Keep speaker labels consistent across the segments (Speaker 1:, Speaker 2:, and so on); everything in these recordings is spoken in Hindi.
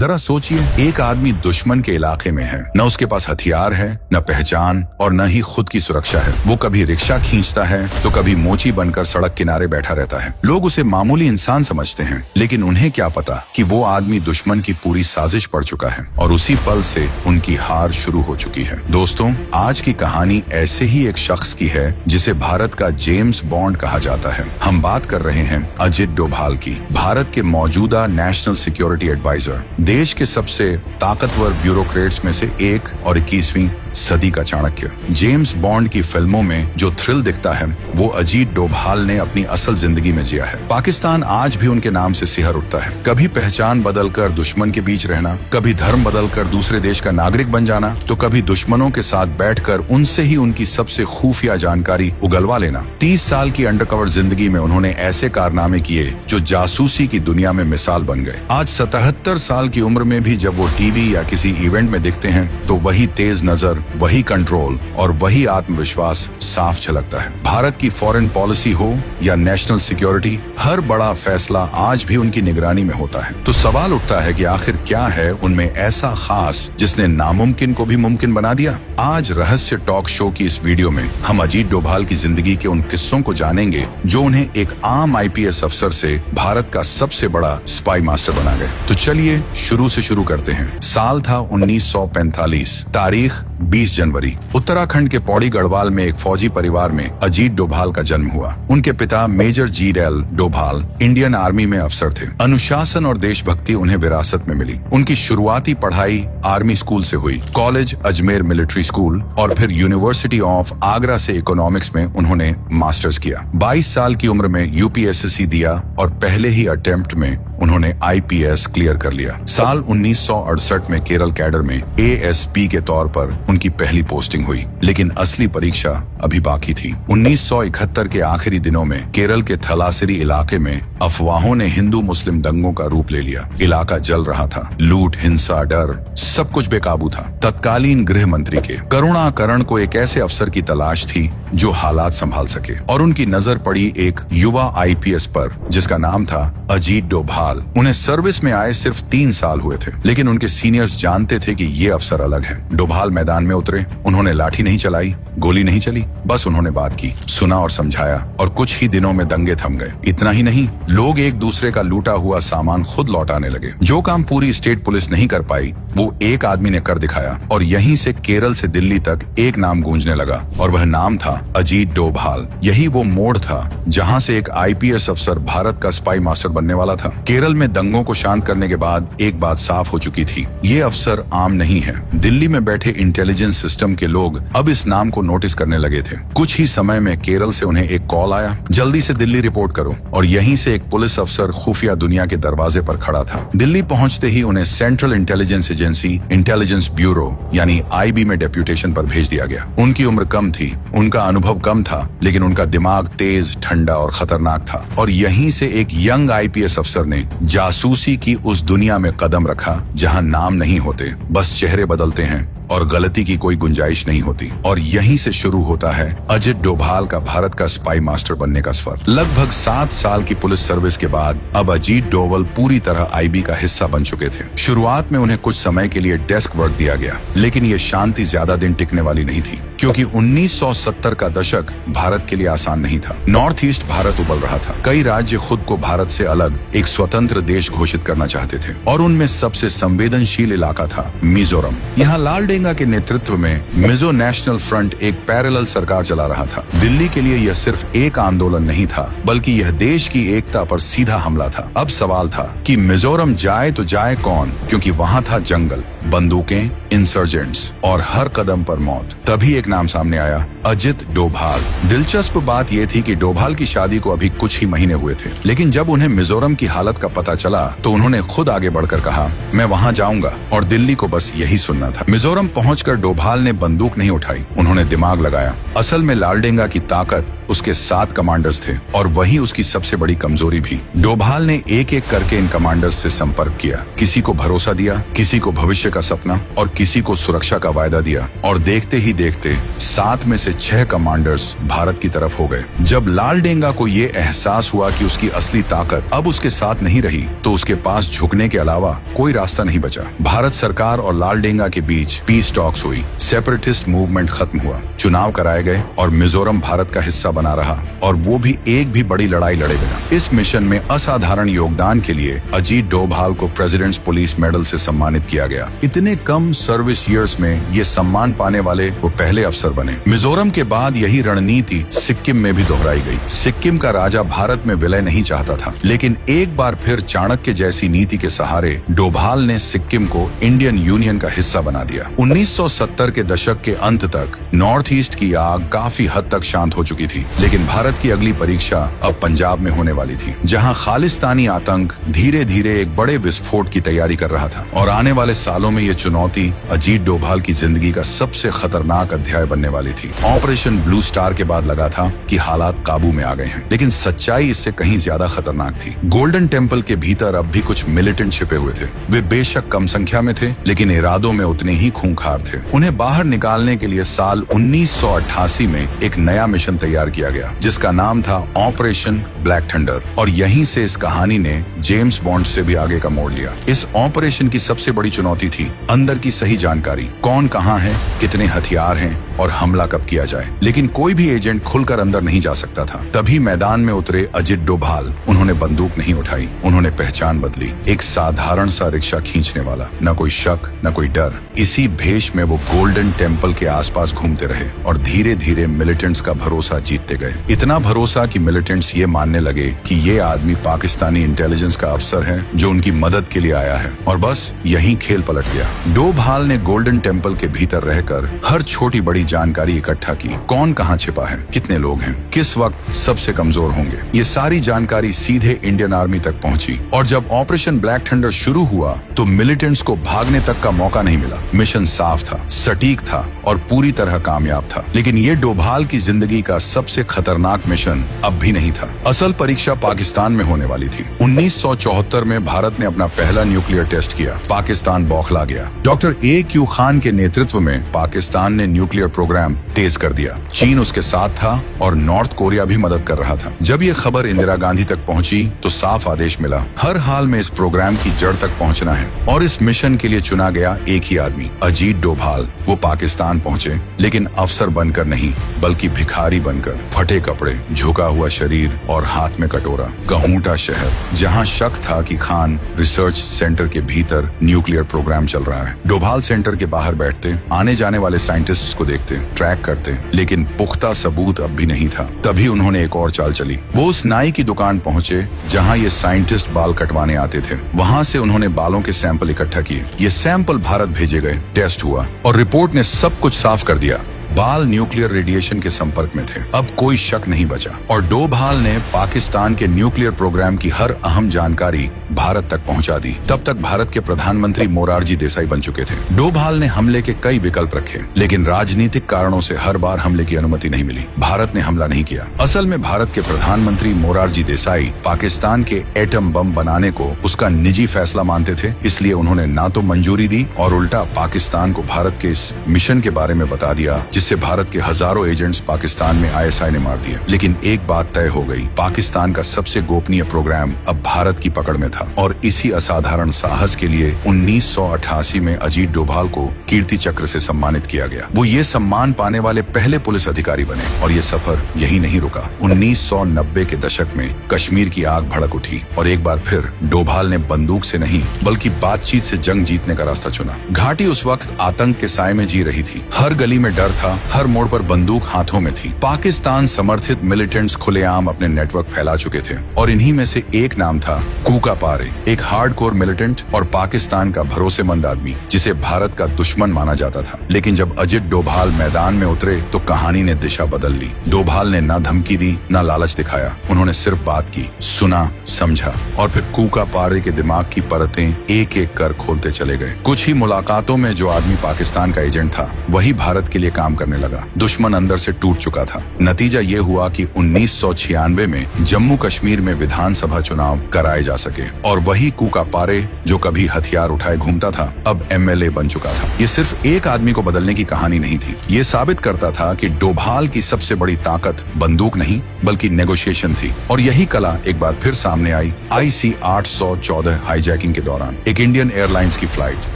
Speaker 1: जरा सोचिए, एक आदमी दुश्मन के इलाके में है, न उसके पास हथियार है, न पहचान और न ही खुद की सुरक्षा है। वो कभी रिक्शा खींचता है तो कभी मोची बनकर सड़क किनारे बैठा रहता है। लोग उसे मामूली इंसान समझते हैं, लेकिन उन्हें क्या पता कि वो आदमी दुश्मन की पूरी साजिश पड़ चुका है और उसी पल से उनकी हार शुरू हो चुकी है। दोस्तों, आज की कहानी ऐसे ही एक शख्स की है जिसे भारत का जेम्स बॉन्ड कहा जाता है। हम बात कर रहे हैं अजित डोभाल की, भारत के मौजूदा नेशनल सिक्योरिटी एडवाइजर, देश के सबसे ताकतवर ब्यूरोक्रेट्स में से एक और 21वीं सदी का चाणक्य। जेम्स बॉन्ड की फिल्मों में जो थ्रिल दिखता है वो अजीत डोभाल ने अपनी असल जिंदगी में जिया है। पाकिस्तान आज भी उनके नाम से सिहर उठता है। कभी पहचान बदलकर दुश्मन के बीच रहना, कभी धर्म बदलकर दूसरे देश का नागरिक बन जाना, तो कभी दुश्मनों के साथ बैठकर उनसे ही उनकी सबसे खुफिया जानकारी उगलवा लेना। 30 साल की अंडरकवर जिंदगी में उन्होंने ऐसे कारनामे किए जो जासूसी की दुनिया में मिसाल बन गए। आज 77 साल की उम्र में भी जब वो टीवी या किसी इवेंट में दिखते हैं तो वही तेज नजर, वही कंट्रोल और वही आत्मविश्वास साफ झलकता है। भारत की फॉरेन पॉलिसी हो या नेशनल सिक्योरिटी, हर बड़ा फैसला आज भी उनकी निगरानी में होता है। तो सवाल उठता है कि आखिर क्या है उनमें ऐसा खास जिसने नामुमकिन को भी मुमकिन बना दिया। आज रहस्य टॉक शो की इस वीडियो में हम अजीत डोभाल की जिंदगी के उन किस्सों को जानेंगे जो उन्हें एक आम IPS अफसर से भारत का सबसे बड़ा स्पाई मास्टर बना गए। तो चलिए शुरू से शुरू करते हैं। साल था 1945, तारीख 20 जनवरी। उत्तराखंड के पौड़ी गढ़वाल में एक फौजी परिवार में अजीत डोभाल का जन्म हुआ। उनके पिता major GL Doval Indian army में अफसर थे। अनुशासन और देशभक्ति उन्हें विरासत में मिली। उनकी शुरुआती पढ़ाई आर्मी स्कूल से हुई, कॉलेज अजमेर मिलिट्री स्कूल और फिर यूनिवर्सिटी ऑफ आगरा से इकोनॉमिक्स में उन्होंने मास्टर्स किया। 22 साल की उम्र में UPSSC दिया और पहले ही अटेम्प्ट में उन्होंने IPS क्लियर कर लिया। साल 1968 में केरल कैडर में ASP के तौर पर उनकी पहली पोस्टिंग हुई, लेकिन असली परीक्षा अभी बाकी थी। 1971 के आखिरी दिनों में केरल के थलासिरी इलाके में अफवाहों ने हिंदू मुस्लिम दंगों का रूप ले लिया। इलाका जल रहा था, लूट, हिंसा, डर, सब कुछ बेकाबू था। तत्कालीन गृह मंत्री के करुणाकरण को एक ऐसे अफसर की तलाश थी जो हालात संभाल सके, और उनकी नजर पड़ी एक युवा IPS पर जिसका नाम था अजीत डोभाल। उन्हें सर्विस में आए सिर्फ 3 साल हुए थे, लेकिन उनके सीनियर्स जानते थे कि ये अफसर अलग है। डोभाल मैदान में उतरे, उन्होंने लाठी नहीं चलाई, गोली नहीं चली, बस उन्होंने बात की, सुना और समझाया, और कुछ ही दिनों में दंगे थम गए। इतना ही नहीं, लोग एक दूसरे का लूटा हुआ सामान खुद लौटाने लगे। जो काम पूरी स्टेट पुलिस नहीं कर पाई वो एक आदमी ने कर दिखाया, और यहीं से केरल से दिल्ली तक एक नाम गूंजने लगा, और वह नाम था अजीत डोभाल। यही वो मोड़ था जहां से एक IPS अफसर भारत का स्पाई मास्टर बनने वाला था। केरल में दंगों को शांत करने के बाद एक बात साफ हो चुकी थी, ये अफसर आम नहीं है। दिल्ली में बैठे इंटेलिजेंस सिस्टम के लोग अब इस नाम को नोटिस करने लगे थे। कुछ ही समय में केरल से उन्हें एक कॉल आया, जल्दी से दिल्ली रिपोर्ट करो, और यहीं से एक पुलिस अफसर खुफिया दुनिया के दरवाजे पर खड़ा था। दिल्ली पहुंचते ही उन्हें central intelligence agency intelligence bureau यानी IB में डेप्यूटेशन पर भेज दिया गया। उनकी उम्र कम थी, उनका अनुभव कम था, लेकिन उनका दिमाग तेज, ठंडा और खतरनाक था। और यहीं से एक यंग IPS अफसर ने जासूसी की उस दुनिया में कदम रखा जहां नाम नहीं होते, बस चेहरे बदलते हैं और गलती की कोई गुंजाइश नहीं होती। और यहीं से शुरू होता है अजित डोभाल का भारत का स्पाई मास्टर बनने का सफर। लगभग 7 साल की पुलिस सर्विस के बाद अब अजीत डोभाल पूरी तरह IB का हिस्सा बन चुके थे। शुरुआत में उन्हें कुछ समय के लिए डेस्क वर्क दिया गया, लेकिन ये शांति ज्यादा दिन टिकने वाली नहीं थी, क्योंकि 1970 का दशक भारत के लिए आसान नहीं था। नॉर्थ ईस्ट भारत उबल रहा था। कई राज्य खुद को भारत से अलग एक स्वतंत्र देश घोषित करना चाहते थे, और उनमें सबसे संवेदनशील इलाका था मिजोरम। यहाँ लाल डेंगा के नेतृत्व में मिजो नेशनल फ्रंट एक पैरेलल सरकार चला रहा था। दिल्ली के लिए यह सिर्फ एक आंदोलन नहीं था, बल्कि यह देश की एकता पर सीधा हमला था। अब सवाल था कि मिजोरम जाए तो जाए कौन, क्योंकि वहां था जंगल, बंदूकें, इंसर्जेंट्स और हर कदम पर मौत। तभी एक नाम सामने आया, अजित डोभाल। दिलचस्प बात यह थी कि डोभाल की शादी को अभी कुछ ही महीने हुए थे, लेकिन जब उन्हें मिजोरम की हालत का पता चला तो उन्होंने खुद आगे बढ़कर कहा, मैं वहां जाऊंगा, और दिल्ली को बस यही सुनना था। मिजोरम पहुंचकर डोभाल ने बंदूक नहीं उठाई, उन्होंने दिमाग लगाया। असल में लाल डेंगा की ताकत उसके 7 कमांडर्स थे और वही उसकी सबसे बड़ी कमजोरी भी। डोभाल ने एक एक करके इन कमांडर्स से संपर्क किया, किसी को भरोसा दिया, किसी को भविष्य का सपना और किसी को सुरक्षा का वायदा दिया, और देखते ही देखते 7 में से 6 कमांडर्स भारत की तरफ हो गए। जब लालडेंगा को ये एहसास हुआ कि उसकी असली ताकत अब उसके साथ नहीं रही, तो उसके पास झुकने के अलावा कोई रास्ता नहीं बचा। भारत सरकार और लालडेंगा के बीच पीस टॉक्स हुई, सेपरेटिस्ट मूवमेंट खत्म हुआ, चुनाव कराए गए और मिजोरम भारत का हिस्सा बना रहा, और वो भी एक भी बड़ी लड़ाई लड़े बिना। इस मिशन में असाधारण योगदान के लिए अजीत डोभाल को प्रेसिडेंट्स पुलिस मेडल से सम्मानित किया गया। इतने कम सर्विस ईयर्स में ये सम्मान पाने वाले वो पहले अफसर बने। मिजोरम के बाद यही रणनीति सिक्किम में भी दोहराई गई। सिक्किम का राजा भारत में विलय नहीं चाहता था, लेकिन एक बार फिर चाणक्य जैसी नीति के सहारे डोभाल ने सिक्किम को इंडियन यूनियन का हिस्सा बना दिया। 1970 के दशक के अंत तक नॉर्थ ईस्ट की आग काफी हद तक शांत हो चुकी थी, लेकिन भारत की अगली परीक्षा अब पंजाब में होने वाली थी, जहां खालिस्तानी आतंक धीरे धीरे एक बड़े विस्फोट की तैयारी कर रहा था। और आने वाले सालों में ये चुनौती अजीत डोभाल की जिंदगी का सबसे खतरनाक अध्याय बनने वाली थी। ऑपरेशन ब्लू स्टार के बाद लगा था कि हालात काबू में आ गए हैं, लेकिन सच्चाई इससे कहीं ज्यादा खतरनाक थी। गोल्डन टेम्पल के भीतर अब भी कुछ मिलिटेंट छिपे हुए थे। वे बेशक कम संख्या में थे, लेकिन इरादों में उतने ही खूंखार थे। उन्हें बाहर निकालने के लिए साल 1988 में एक नया मिशन तैयार किया गया, जिसका नाम था ऑपरेशन ब्लैक थंडर, और यहीं से इस कहानी ने जेम्स बॉन्ड से भी आगे का मोड़ लिया। इस ऑपरेशन की सबसे बड़ी चुनौती थी अंदर की सही जानकारी, कौन कहां है, कितने हथियार हैं और हमला कब किया जाए। लेकिन कोई भी एजेंट खुलकर अंदर नहीं जा सकता था। तभी मैदान में उतरे अजीत डोभाल। उन्होंने बंदूक नहीं उठाई, उन्होंने पहचान बदली। एक साधारण सा रिक्शा खींचने वाला, न कोई शक न कोई डर। इसी भेष में वो गोल्डन टेम्पल के आसपास घूमते रहे और धीरे धीरे मिलिटेंट्स का भरोसा जीतते गए। इतना भरोसा कि मिलिटेंट्स ये मानने लगे कि ये आदमी पाकिस्तानी इंटेलिजेंस का अफसर है जो उनकी मदद के लिए आया है। और बस यहीं खेल पलट गया। डोभाल ने गोल्डन टेम्पल के भीतर रहकर हर छोटी बड़ी जानकारी इकट्ठा की। कौन कहां छिपा है, कितने लोग हैं, किस वक्त सबसे कमजोर होंगे। ये सारी जानकारी सीधे इंडियन आर्मी तक पहुंची, और जब ऑपरेशन ब्लैक थंडर शुरू हुआ तो मिलिटेंट्स को भागने तक का मौका नहीं मिला। मिशन साफ था, सटीक था और पूरी तरह कामयाब था। लेकिन ये डोभाल की जिंदगी का सबसे खतरनाक मिशन अब भी नहीं था। असल परीक्षा पाकिस्तान में होने वाली थी। 1974 में भारत ने अपना पहला न्यूक्लियर टेस्ट किया। पाकिस्तान बौखला गया। Doctor A.Q. खान के नेतृत्व में पाकिस्तान ने न्यूक्लियर प्रोग्राम तेज कर दिया। चीन उसके साथ था और नॉर्थ कोरिया भी मदद कर रहा था। जब ये खबर इंदिरा गांधी तक पहुंची तो साफ आदेश मिला, हर हाल में इस प्रोग्राम की जड़ तक पहुंचना है। और इस मिशन के लिए चुना गया एक ही आदमी, अजीत डोभाल। वो पाकिस्तान पहुंचे, लेकिन अफसर बनकर नहीं, बल्कि भिखारी बनकर। फटे कपड़े, झुका हुआ शरीर और हाथ में कटोरा। कहूटा शहर, जहां शक था कि खान रिसर्च सेंटर के भीतर न्यूक्लियर प्रोग्राम चल रहा है। डोभाल सेंटर के बाहर बैठते, आने जाने वाले साइंटिस्ट्स को देखते, ट्रैक करते, लेकिन पुख्ता सबूत अब भी नहीं था। तभी उन्होंने एक और चाल चली। वो उस नाई की दुकान पहुंचे जहां ये साइंटिस्ट बाल कटवाने आते थे। वहां से उन्होंने बालों के सैंपल इकट्ठा किए। ये सैंपल भारत भेजे गए, टेस्ट हुआ और रिपोर्ट ने सब कुछ साफ कर दिया। बाल न्यूक्लियर रेडिएशन के संपर्क में थे। अब कोई शक नहीं बचा और डोभाल ने पाकिस्तान के न्यूक्लियर प्रोग्राम की हर अहम जानकारी भारत तक पहुंचा दी। तब तक भारत के प्रधानमंत्री मोरारजी देसाई बन चुके थे। डोभाल ने हमले के कई विकल्प रखे, लेकिन राजनीतिक कारणों से हर बार हमले की अनुमति नहीं मिली। भारत ने हमला नहीं किया। असल में भारत के प्रधानमंत्री मोरारजी देसाई पाकिस्तान के एटम बम बनाने को उसका निजी फैसला मानते थे, इसलिए उन्होंने ना तो मंजूरी दी और उल्टा पाकिस्तान को भारत के इस मिशन के बारे में बता दिया, जिससे भारत के हजारों एजेंट्स पाकिस्तान में ISI ने मार दिए। लेकिन एक बात तय हो गई, पाकिस्तान का सबसे गोपनीय प्रोग्राम अब भारत की पकड़ में था। और इसी असाधारण साहस के लिए 1988 में अजीत डोभाल को कीर्ति चक्र से सम्मानित किया गया। वो ये सम्मान पाने वाले पहले पुलिस अधिकारी बने। और ये सफर यही नहीं रुका। 1990 के दशक में कश्मीर की आग भड़क उठी और एक बार फिर डोभाल ने बंदूक से नहीं बल्कि बातचीत से जंग जीतने का रास्ता चुना। घाटी उस वक्त आतंक के साए में जी रही थी। हर गली में डर था, हर मोड़ पर बंदूक हाथों में थी। पाकिस्तान समर्थित मिलिटेंट्स खुलेआम अपने नेटवर्क फैला चुके थे और इन्हीं में से एक नाम था कूका पारे, एक हार्डकोर मिलिटेंट और पाकिस्तान का भरोसेमंद आदमी जिसे भारत का दुश्मन माना जाता था। लेकिन जब अजित डोभाल मैदान में उतरे तो कहानी ने दिशा बदल ली। डोभाल ने ना धमकी दी, ना लालच दिखाया। उन्होंने सिर्फ बात की, सुना, समझा और फिर कूका पारे के दिमाग की परतें एक एक कर खोलते चले गए। कुछ ही मुलाकातों में जो आदमी पाकिस्तान का एजेंट था वही भारत के लिए काम करने लगा। दुश्मन अंदर से टूट चुका था। नतीजा ये हुआ कि 1996 में जम्मू कश्मीर में विधानसभा चुनाव कराए जा सके और वही कूका पारे जो कभी हथियार उठाए घूमता था अब एमएलए बन चुका था। ये सिर्फ एक आदमी को बदलने की कहानी नहीं थी। ये साबित करता था कि डोभाल की सबसे बड़ी ताकत बंदूक नहीं बल्कि नेगोशिएशन थी। और यही कला एक बार फिर सामने आई IC 814 हाईजैकिंग के दौरान। एक इंडियन एयरलाइंस की फ्लाइट,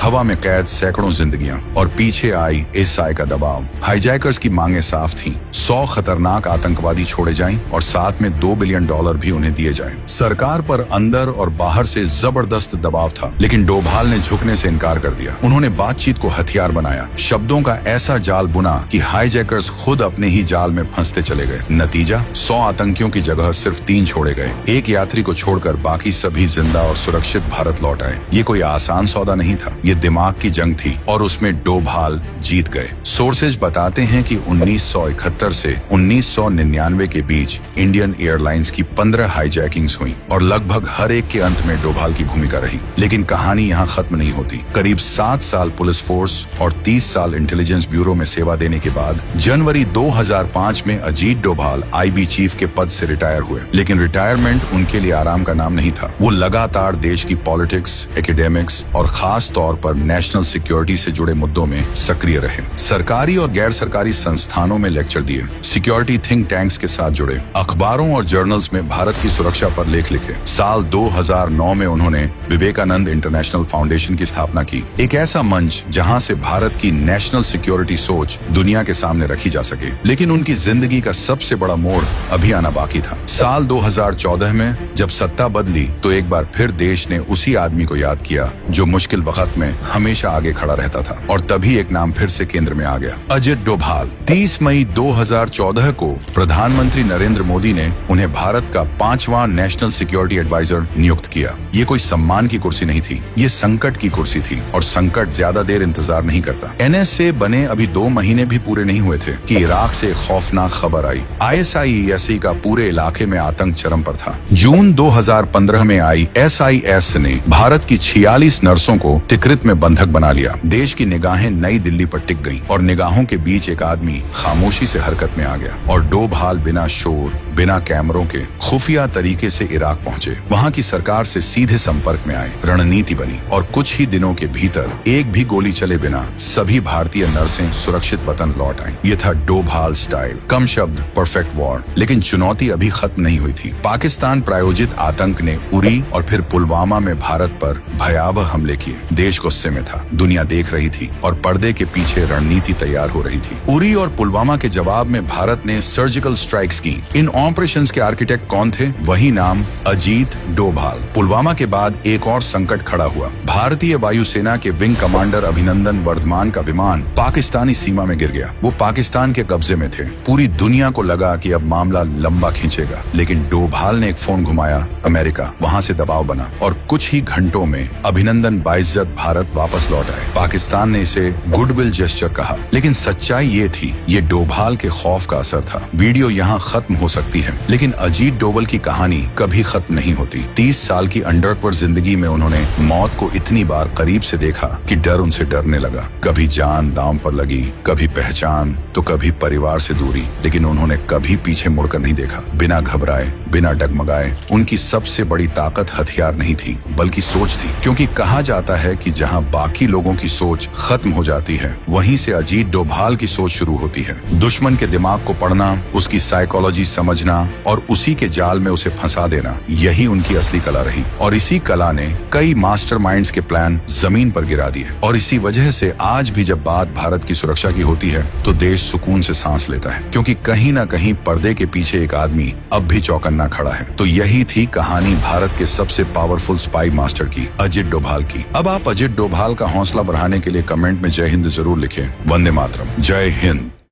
Speaker 1: हवा में कैद सैकड़ों जिंदगियां और पीछे आई SI का दबाव। हाईजैकर्स की मांगे साफ थीं, 100 खतरनाक आतंकवादी छोड़े जाएं और साथ में $2 बिलियन भी उन्हें दिए जाएं। सरकार पर अंदर और बाहर से जबरदस्त दबाव था, लेकिन डोभाल ने झुकने से इनकार कर दिया। उन्होंने बातचीत को हथियार बनाया, शब्दों का ऐसा जाल बुना कि हाईजैकर्स खुद अपने ही जाल में फंसते चले गए। नतीजा 100 आतंकियों की जगह सिर्फ 3 छोड़े गए। एक यात्री को छोड़कर बाकी सभी जिंदा और सुरक्षित भारत लौट आए। ये कोई आसान सौदा नहीं था, ये दिमाग की जंग थी और उसमें डोभाल जीत गए। सोर्सेज बताते हैं कि 1971 से 1999 के बीच इंडियन एयरलाइंस की 15 हाईजैकिंग्स हुई और लगभग हर एक के अंत में डोभाल की भूमिका रही। लेकिन कहानी यहाँ खत्म नहीं होती। करीब 7 साल पुलिस फोर्स और 30 साल इंटेलिजेंस ब्यूरो में सेवा देने के बाद जनवरी 2005 में अजीत डोभाल IB चीफ के पद से रिटायर हुए। लेकिन रिटायरमेंट उनके लिए आराम का नाम नहीं था। वो लगातार देश की पॉलिटिक्स, एकेडेमिक्स और खास तौर पर नेशनल सिक्योरिटी से जुड़े मुद्दों में सक्रिय रहे। सरकारी और गैर सरकारी संस्थानों में लेक्चर दिए, सिक्योरिटी थिंक टैंक्स के साथ जुड़े, अखबारों और जर्नल्स में भारत की सुरक्षा पर लेख लिखे। साल 2009 में उन्होंने विवेकानंद इंटरनेशनल फाउंडेशन की स्थापना की, एक ऐसा मंच जहां से भारत की नेशनल सिक्योरिटी सोच दुनिया के सामने रखी जा सके। लेकिन उनकी जिंदगी का सबसे बड़ा मोड़ अभी आना बाकी था। साल 2014 में जब सत्ता बदली तो एक बार फिर देश ने उसी आदमी को याद किया जो मुश्किल वक्त में हमेशा आगे खड़ा रहता था। और तभी एक नाम फिर से केंद्र में आ गया, अजित डोभाल। 30 मई 2014 को प्रधानमंत्री नरेंद्र मोदी ने उन्हें भारत का 5वां नेशनल सिक्योरिटी एडवाइजर नियुक्त किया। ये कोई सम्मान की कुर्सी नहीं थी, ये संकट की कुर्सी थी और संकट ज्यादा देर इंतजार नहीं करता। NSA बने अभी 2 महीने भी पूरे नहीं हुए थे कि इराक से खौफनाक खबर आई। ISIS का पूरे इलाके में आतंक चरम पर था। जून 2015 में आई SIS ने भारत की 46 नर्सों को तिकरित में बंधक बना लिया। देश की निगाहें नई दिल्ली पर टिक गईं और निगाहों के बीच एक आदमी खामोशी से हरकत में आ गया और डोभाल बिना शोर, बिना कैमरों के खुफिया तरीके से इराक पहुंचे। वहां की सरकार से सीधे संपर्क में आए, रणनीति बनी और कुछ ही दिनों के भीतर एक भी गोली चले बिना सभी भारतीय नर्सें सुरक्षित वतन लौट आईं। ये था डोभाल स्टाइल, कम शब्द परफेक्ट वॉर। लेकिन चुनौती अभी खत्म नहीं हुई थी। पाकिस्तान प्रायोजित आतंक ने उरी और फिर पुलवामा में भारत पर भयावह हमले किए। देश गुस्से में था, दुनिया देख रही थी और पर्दे के पीछे रणनीति तैयार हो रही थी। उरी और पुलवामा के जवाब में भारत ने सर्जिकल स्ट्राइक्स की। इन ऑपरेशंस के आर्किटेक्ट कौन थे? वही नाम, अजीत डोभाल। पुलवामा के बाद एक और संकट खड़ा हुआ। भारतीय वायुसेना के विंग कमांडर अभिनंदन वर्धमान का विमान पाकिस्तानी सीमा में गिर गया। वो पाकिस्तान के कब्जे में थे। पूरी दुनिया को लगा कि अब मामला लंबा खींचेगा, लेकिन डोभाल ने एक फोन घुमाया अमेरिका। वहां से दबाव बना और कुछ ही घंटों में अभिनंदन बाइज्जत भारत वापस लौट आए। पाकिस्तान ने इसे गुडविल जेस्चर कहा, लेकिन सच्चाई ये थी, ये डोभाल के खौफ का असर था। वीडियो यहाँ खत्म हो सकती है, लेकिन अजीत डोभाल की कहानी कभी खत्म नहीं होती। 30 साल की अंडरकवर जिंदगी में उन्होंने मौत को इतनी बार करीब से देखा कि डर उनसे डरने लगा। कभी जान दांव पर लगी, कभी पहचान तो कभी परिवार से दूरी, लेकिन उन्होंने कभी पीछे मुड़कर नहीं देखा। बिना घबराए, बिना डगमगाए। उनकी सबसे बड़ी ताकत हथियार नहीं थी बल्कि सोच थी, क्योंकि कहा जाता है कि जहां बाकी लोगों की सोच खत्म हो जाती है वहीं से अजीत डोभाल की सोच शुरू होती है। दुश्मन के दिमाग को पढ़ना, उसकी साइकोलॉजी समझना और उसी के जाल में उसे फंसा देना, यही उनकी असली कला रही। और इसी कला ने कई मास्टरमाइंड्स के प्लान जमीन पर गिरा दिए। और इसी वजह से आज भी जब बात भारत की सुरक्षा की होती है तो देश सुकून से सांस लेता है, क्योंकि कहीं ना कहीं पर्दे के पीछे एक आदमी अब भी चौकन्ना खड़ा है। तो यही थी कहानी भारत के सबसे पावरफुल स्पाई मास्टर की, अजित डोभाल की। अब आप अजित डोभाल का हौसला बढ़ाने के लिए कमेंट में जय हिंद जरूर लिखें। वंदे मातरम। जय हिंद।